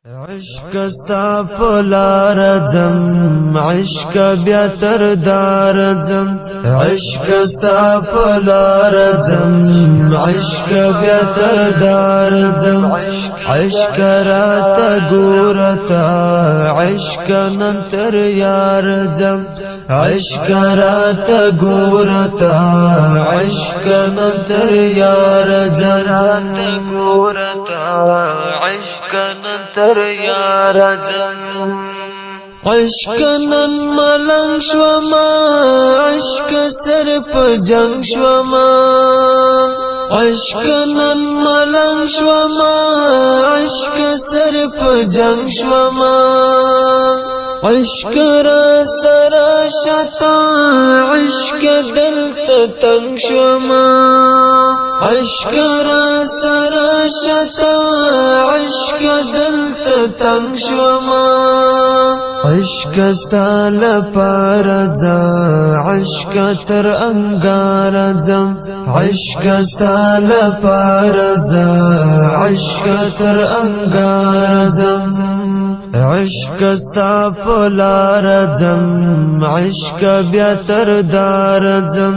عشق استا پلار زم عشق بیا تر دار زم عشق استا پلار زم عشق بیا تر دار زم عشق راتا گورتا عشق ننتر یار زم عشق راتا گورتا عشق ننتر یار زم عشق ننتر یار زم عشق نن ملنگ شوما عشق سر په جنگ شوما عشق نن ملنگ شوما عشق سر په جنگ شوما عشق را سر شتا عشق دل ته تنگ شوما عشق را سر شتا عشق دل ته تنگ شوما عشق استا لپاره زه عشق تر انګار ځم عشق استا لپاره زه عشق تر انګار ځم عشق استا په لار ځم عشق بیا تر دار ځم